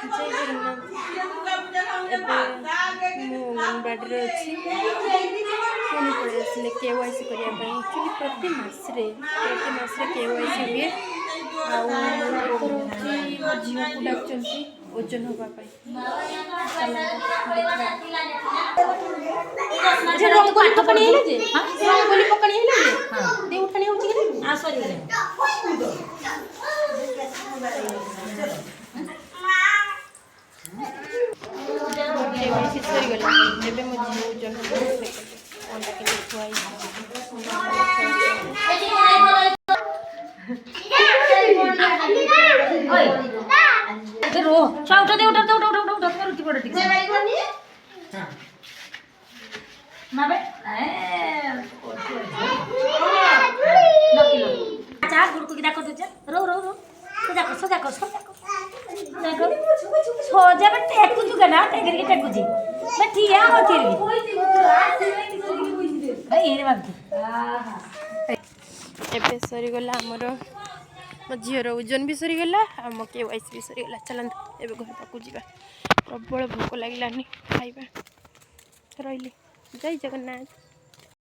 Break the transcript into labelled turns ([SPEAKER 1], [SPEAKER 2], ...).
[SPEAKER 1] जय जगन्नाथ अंगनवाड़ी अच्छी पुणी पड़े आसिले KYC करने प्रति मासरे KYC हुए झील को डाक ओजन हाँपाई KYC सरीगला जब मो झील ओजन अंडा के खुआई
[SPEAKER 2] रो उठा दे रुचि पड़ ठीक ना बे चार गुड़ को देखो तुझे रो रो रो सजा कर देखो सोजा में टेकु जुगा ना टेकर के टेकु जी मैं ठिया हो फिर भाई ये बात
[SPEAKER 1] एबे सरीगला आमर मो झीर ओजन भी सरीगला आम KYC भी सरीगला चलते एबे घर पाक जा प्रबल भोक लगे खाइबा रही जय जगन्नाथ।